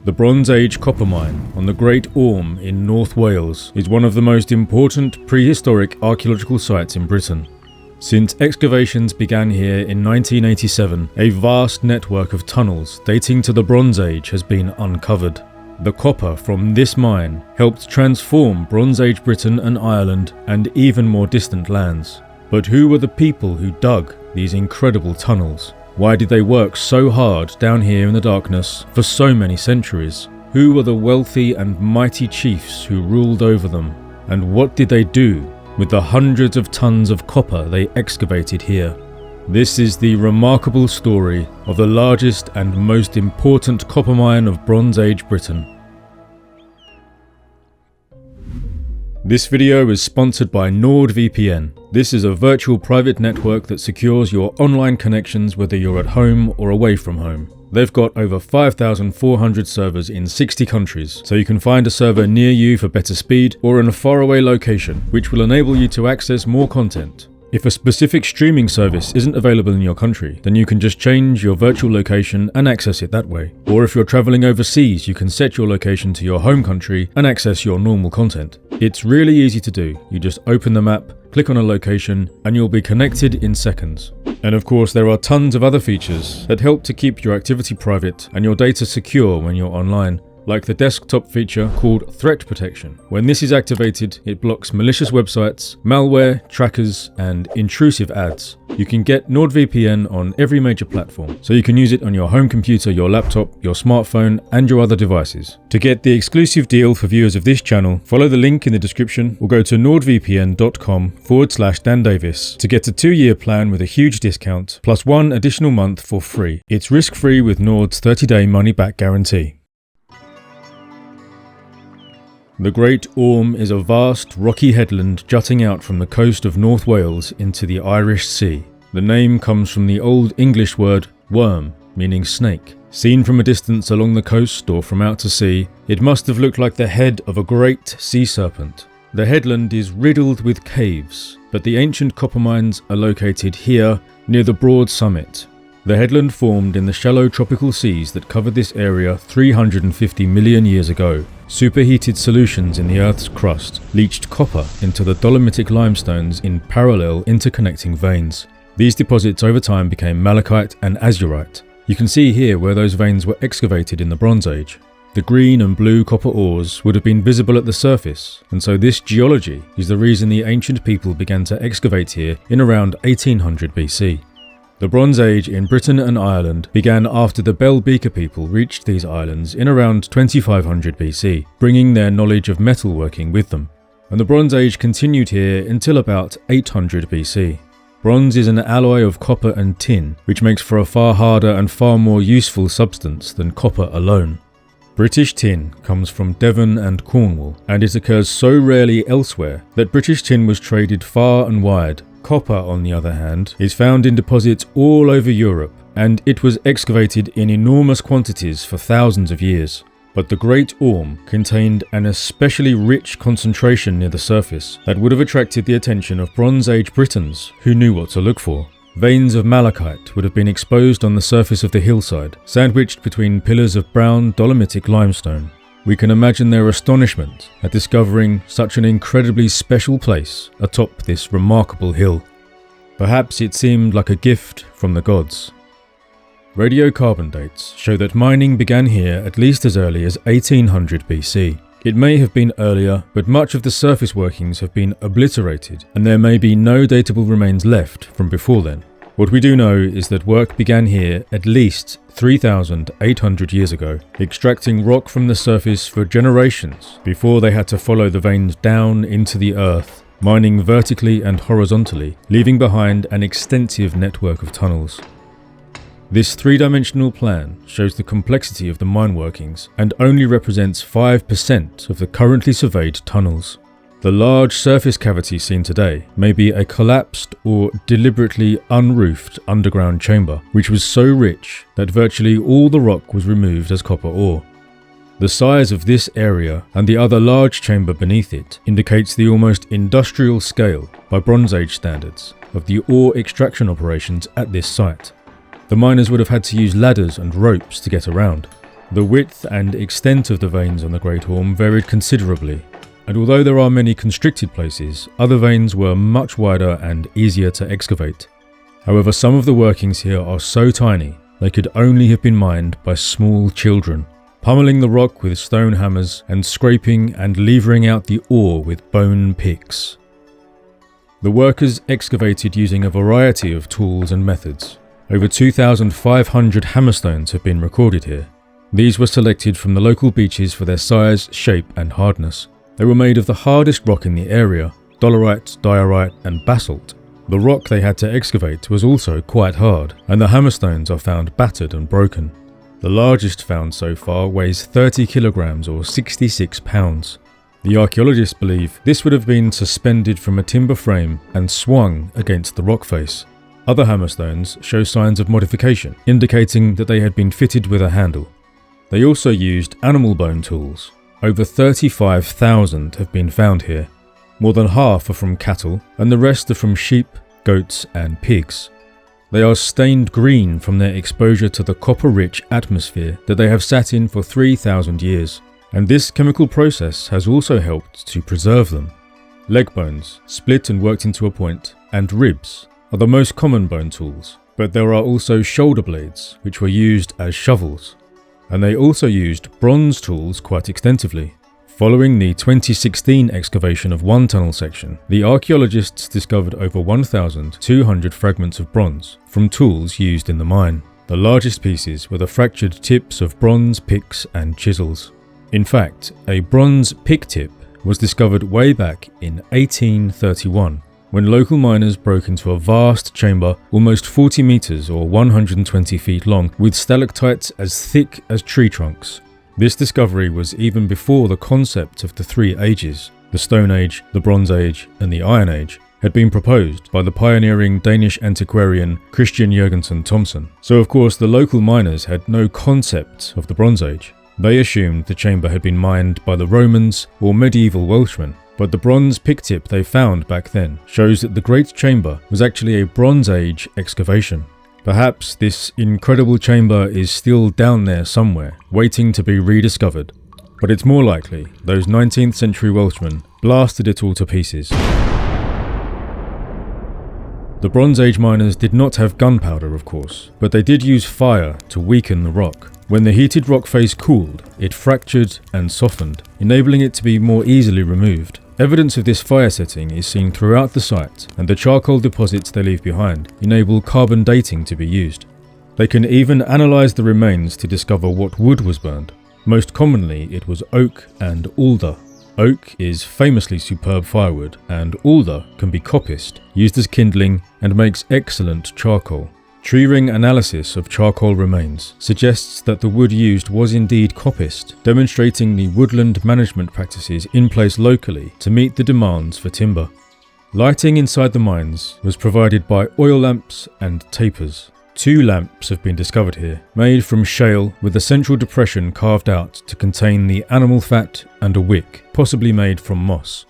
The Bronze Age copper mine on the Great Orme in North Wales is one of the most important prehistoric archaeological sites in Britain. Since excavations began here in 1987, a vast network of tunnels dating to the Bronze Age has been uncovered. The copper from this mine helped transform Bronze Age Britain and Ireland and even more distant lands. But who were the people who dug these incredible tunnels? Why did they work so hard down here in the darkness for so many centuries? Who were the wealthy and mighty chiefs who ruled over them? And what did they do with the hundreds of tons of copper they excavated here? This is the remarkable story of the largest and most important copper mine of Bronze Age Britain. This video is sponsored by NordVPN. This is a virtual private network that secures your online connections whether you're at home or away from home. They've got over 5,400 servers in 60 countries, so you can find a server near you for better speed or in a faraway location, which will enable you to access more content. If a specific streaming service isn't available in your country, then you can just change your virtual location and access it that way. Or if you're traveling overseas, you can set your location to your home country and access your normal content. It's really easy to do. You just open the map, click on a location, and you'll be connected in seconds. And of course, there are tons of other features that help to keep your activity private and your data secure when you're online, like the desktop feature called Threat Protection. When this is activated, it blocks malicious websites, malware, trackers, and intrusive ads. You can get NordVPN on every major platform, so you can use it on your home computer, your laptop, your smartphone, and your other devices. To get the exclusive deal for viewers of this channel, follow the link in the description or go to nordvpn.com/Dan Davis to get a 2-year plan with a huge discount, plus 1 additional month for free. It's risk-free with Nord's 30-day money-back guarantee. The Great Orme is a vast, rocky headland jutting out from the coast of North Wales into the Irish Sea. The name comes from the Old English word worm, meaning snake. Seen from a distance along the coast or from out to sea, it must have looked like the head of a great sea serpent. The headland is riddled with caves, but the ancient copper mines are located here, near the broad summit. The headland formed in the shallow tropical seas that covered this area 350 million years ago. Superheated solutions in the Earth's crust leached copper into the dolomitic limestones in parallel interconnecting veins. These deposits over time became malachite and azurite. You can see here where those veins were excavated in the Bronze Age. The green and blue copper ores would have been visible at the surface, and so this geology is the reason the ancient people began to excavate here in around 1800 BC. The Bronze Age in Britain and Ireland began after the Bell Beaker people reached these islands in around 2500 BC, bringing their knowledge of metalworking with them. And the Bronze Age continued here until about 800 BC. Bronze is an alloy of copper and tin, which makes for a far harder and far more useful substance than copper alone. British tin comes from Devon and Cornwall, and it occurs so rarely elsewhere that British tin was traded far and wide. Copper, on the other hand, is found in deposits all over Europe, and it was excavated in enormous quantities for thousands of years. But the Great Orme contained an especially rich concentration near the surface that would have attracted the attention of Bronze Age Britons who knew what to look for. Veins of malachite would have been exposed on the surface of the hillside, sandwiched between pillars of brown dolomitic limestone. We can imagine their astonishment at discovering such an incredibly special place atop this remarkable hill. Perhaps it seemed like a gift from the gods. Radiocarbon dates show that mining began here at least as early as 1800 BC. It may have been earlier, but much of the surface workings have been obliterated, and there may be no datable remains left from before then. What we do know is that work began here at least 3,800 years ago, extracting rock from the surface for generations before they had to follow the veins down into the earth, mining vertically and horizontally, leaving behind an extensive network of tunnels. This three-dimensional plan shows the complexity of the mine workings and only represents 5% of the currently surveyed tunnels. The large surface cavity seen today may be a collapsed or deliberately unroofed underground chamber, which was so rich that virtually all the rock was removed as copper ore. The size of this area and the other large chamber beneath it indicates the almost industrial scale, by Bronze Age standards, of the ore extraction operations at this site. The miners would have had to use ladders and ropes to get around. The width and extent of the veins on the Great Orme varied considerably, and although there are many constricted places, other veins were much wider and easier to excavate. However, some of the workings here are so tiny they could only have been mined by small children, pummeling the rock with stone hammers and scraping and levering out the ore with bone picks. The workers excavated using a variety of tools and methods. Over 2,500 hammerstones have been recorded here. These were selected from the local beaches for their size, shape and hardness. They were made of the hardest rock in the area, dolerite, diorite and basalt. The rock they had to excavate was also quite hard, and the hammerstones are found battered and broken. The largest found so far weighs 30 kilograms or 66 pounds. The archaeologists believe this would have been suspended from a timber frame and swung against the rock face. Other hammerstones show signs of modification, indicating that they had been fitted with a handle. They also used animal bone tools. Over 35,000 have been found here. More than half are from cattle, and the rest are from sheep, goats and pigs. They are stained green from their exposure to the copper-rich atmosphere that they have sat in for 3,000 years, and this chemical process has also helped to preserve them. Leg bones, split and worked into a point, and ribs are the most common bone tools, but there are also shoulder blades, which were used as shovels, and they also used bronze tools quite extensively. Following the 2016 excavation of one tunnel section, the archaeologists discovered over 1,200 fragments of bronze from tools used in the mine. The largest pieces were the fractured tips of bronze picks and chisels. In fact, a bronze pick tip was discovered way back in 1831, when local miners broke into a vast chamber almost 40 meters or 120 feet long with stalactites as thick as tree trunks. This discovery was even before the concept of the three ages, the Stone Age, the Bronze Age and the Iron Age, had been proposed by the pioneering Danish antiquarian Christian Jørgensen Thomsen. So of course the local miners had no concept of the Bronze Age. They assumed the chamber had been mined by the Romans or medieval Welshmen, but the bronze pick tip they found back then shows that the Great Chamber was actually a Bronze Age excavation. Perhaps this incredible chamber is still down there somewhere, waiting to be rediscovered. But it's more likely those 19th century Welshmen blasted it all to pieces. The Bronze Age miners did not have gunpowder, of course, but they did use fire to weaken the rock. When the heated rock face cooled, it fractured and softened, enabling it to be more easily removed. Evidence of this fire setting is seen throughout the site, and the charcoal deposits they leave behind enable carbon dating to be used. They can even analyse the remains to discover what wood was burned. Most commonly it was oak and alder. Oak is famously superb firewood, and alder can be coppiced, used as kindling, and makes excellent charcoal. Tree ring analysis of charcoal remains suggests that the wood used was indeed coppiced, demonstrating the woodland management practices in place locally to meet the demands for timber. Lighting inside the mines was provided by oil lamps and tapers. 2 lamps have been discovered here, made from shale with a central depression carved out to contain the animal fat and a wick, possibly made from moss.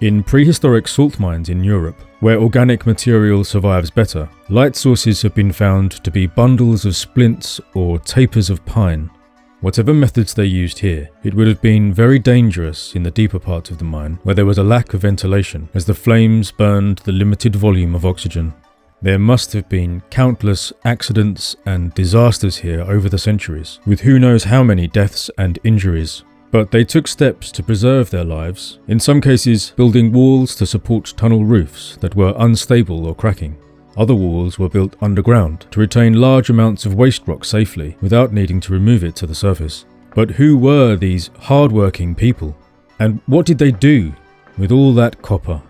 In prehistoric salt mines in Europe, where organic material survives better, light sources have been found to be bundles of splints or tapers of pine. Whatever methods they used here, it would have been very dangerous in the deeper parts of the mine, where there was a lack of ventilation, as the flames burned the limited volume of oxygen. There must have been countless accidents and disasters here over the centuries, with who knows how many deaths and injuries. But they took steps to preserve their lives, in some cases building walls to support tunnel roofs that were unstable or cracking. Other walls were built underground to retain large amounts of waste rock safely without needing to remove it to the surface. But who were these hard-working people? And what did they do with all that copper?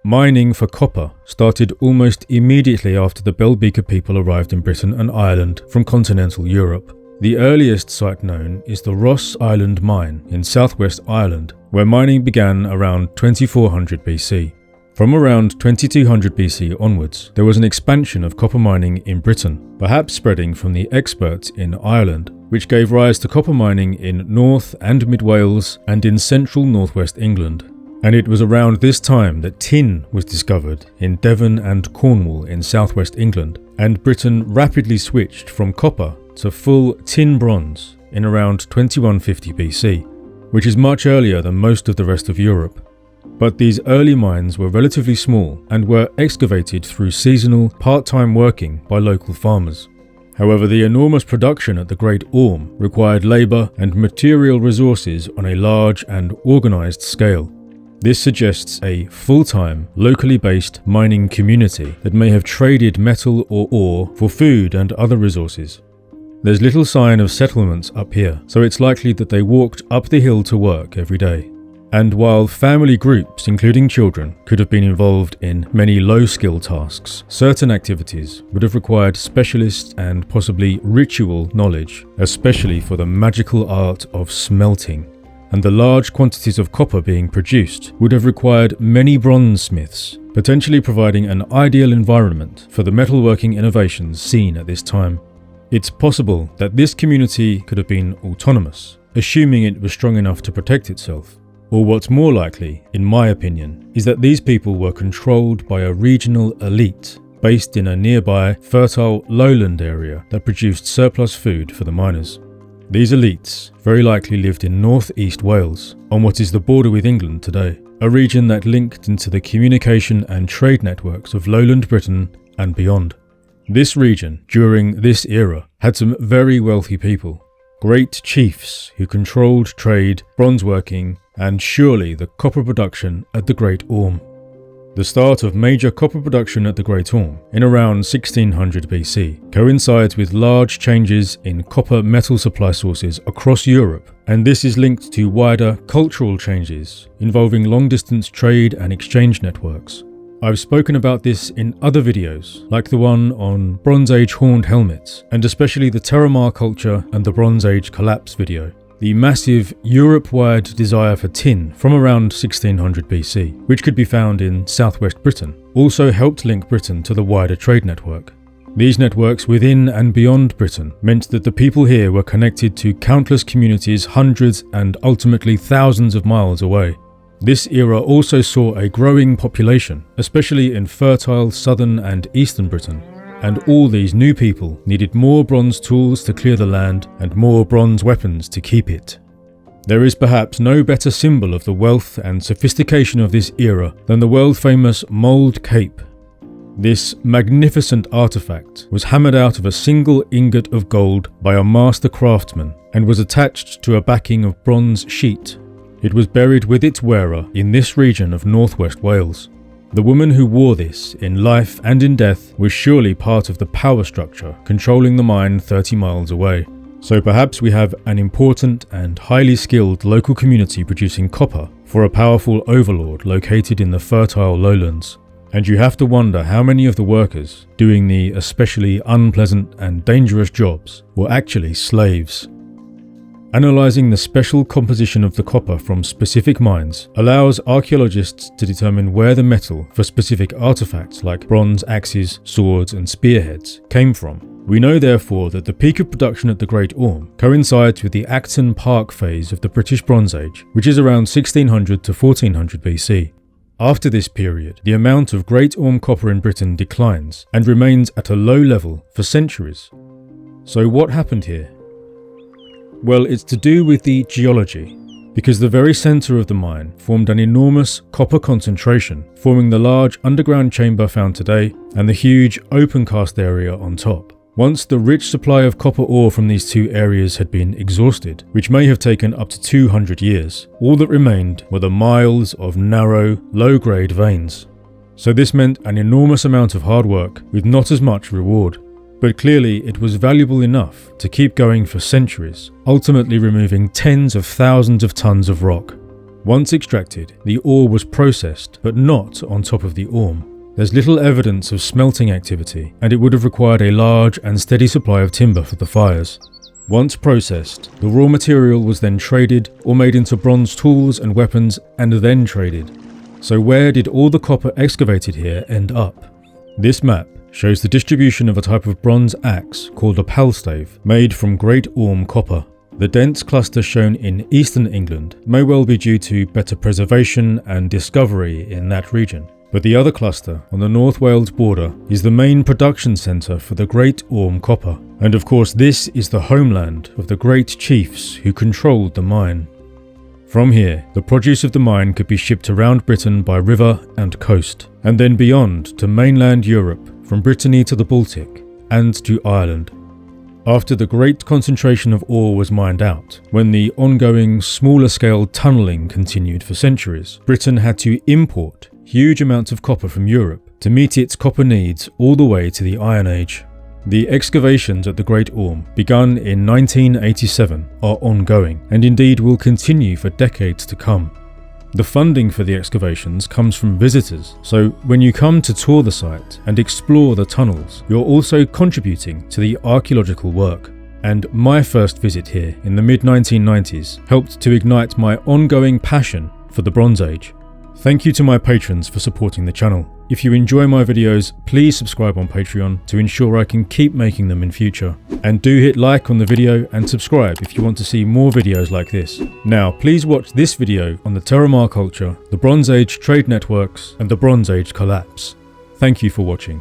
Mining for copper started almost immediately after the Bell Beaker people arrived in Britain and Ireland from continental Europe. The earliest site known is the Ross Island Mine in southwest Ireland, where mining began around 2400 BC. From around 2200 BC onwards, there was an expansion of copper mining in Britain, perhaps spreading from the experts in Ireland, which gave rise to copper mining in North and Mid Wales and in central northwest England. And it was around this time that tin was discovered in Devon and Cornwall in southwest England, and Britain rapidly switched from copper to full tin bronze in around 2150 BC, which is much earlier than most of the rest of Europe. But these early mines were relatively small and were excavated through seasonal, part-time working by local farmers. However, the enormous production at the Great Orme required labour and material resources on a large and organised scale. This suggests a full-time, locally based mining community that may have traded metal or ore for food and other resources. There's little sign of settlements up here, so it's likely that they walked up the hill to work every day. And while family groups, including children, could have been involved in many low-skill tasks, certain activities would have required specialist and possibly ritual knowledge, especially for the magical art of smelting. And the large quantities of copper being produced would have required many bronze smiths, potentially providing an ideal environment for the metalworking innovations seen at this time. It's possible that this community could have been autonomous, assuming it was strong enough to protect itself. Or what's more likely, in my opinion, is that these people were controlled by a regional elite based in a nearby fertile lowland area that produced surplus food for the miners. These elites very likely lived in northeast Wales, on what is the border with England today, a region that linked into the communication and trade networks of lowland Britain and beyond. This region, during this era, had some very wealthy people, great chiefs who controlled trade, bronze working, and surely the copper production at the Great Orme. The start of major copper production at the Great Orme, in around 1600 BC, coincides with large changes in copper metal supply sources across Europe, and this is linked to wider cultural changes involving long-distance trade and exchange networks. I've spoken about this in other videos, like the one on Bronze Age horned helmets, and especially the Terramar culture and the Bronze Age collapse video. The massive Europe-wide desire for tin from around 1600 BC, which could be found in southwest Britain, also helped link Britain to the wider trade network. These networks within and beyond Britain meant that the people here were connected to countless communities hundreds and ultimately thousands of miles away. This era also saw a growing population, especially in fertile southern and eastern Britain, and all these new people needed more bronze tools to clear the land and more bronze weapons to keep it. There is perhaps no better symbol of the wealth and sophistication of this era than the world-famous mould cape. This magnificent artifact was hammered out of a single ingot of gold by a master craftsman and was attached to a backing of bronze sheet. It was buried with its wearer in this region of northwest Wales. The woman who wore this, in life and in death, was surely part of the power structure controlling the mine 30 miles away. So perhaps we have an important and highly skilled local community producing copper for a powerful overlord located in the fertile lowlands. And you have to wonder how many of the workers doing the especially unpleasant and dangerous jobs were actually slaves. Analysing the special composition of the copper from specific mines allows archaeologists to determine where the metal for specific artefacts like bronze axes, swords and spearheads came from. We know therefore that the peak of production at the Great Orme coincides with the Acton Park phase of the British Bronze Age, which is around 1600 to 1400 BC. After this period, the amount of Great Orme copper in Britain declines and remains at a low level for centuries. So what happened here? Well, it's to do with the geology, because the very centre of the mine formed an enormous copper concentration, forming the large underground chamber found today and the huge open cast area on top. Once the rich supply of copper ore from these two areas had been exhausted, which may have taken up to 200 years, all that remained were the miles of narrow, low-grade veins. So this meant an enormous amount of hard work with not as much reward. But clearly it was valuable enough to keep going for centuries, ultimately removing tens of thousands of tons of rock. Once extracted, the ore was processed, but not on top of the Orme. There's little evidence of smelting activity, and it would have required a large and steady supply of timber for the fires. Once processed, the raw material was then traded or made into bronze tools and weapons and then traded. So where did all the copper excavated here end up? This map shows the distribution of a type of bronze axe called a palstave, made from Great Orme copper. The dense cluster shown in eastern England may well be due to better preservation and discovery in that region. But the other cluster, on the North Wales border, is the main production centre for the Great Orme copper. And of course this is the homeland of the great chiefs who controlled the mine. From here, the produce of the mine could be shipped around Britain by river and coast, and then beyond to mainland Europe, from Brittany to the Baltic, and to Ireland. After the great concentration of ore was mined out, when the ongoing smaller-scale tunnelling continued for centuries, Britain had to import huge amounts of copper from Europe to meet its copper needs all the way to the Iron Age. The excavations at the Great Orme, begun in 1987, are ongoing and indeed will continue for decades to come. The funding for the excavations comes from visitors, so when you come to tour the site and explore the tunnels, you're also contributing to the archaeological work. And my first visit here in the mid-1990s helped to ignite my ongoing passion for the Bronze Age. Thank you to my patrons for supporting the channel. If you enjoy my videos, please subscribe on Patreon to ensure I can keep making them in future. And do hit like on the video and subscribe if you want to see more videos like this. Now, please watch this video on the Terramar culture, the Bronze Age trade networks, and the Bronze Age collapse. Thank you for watching.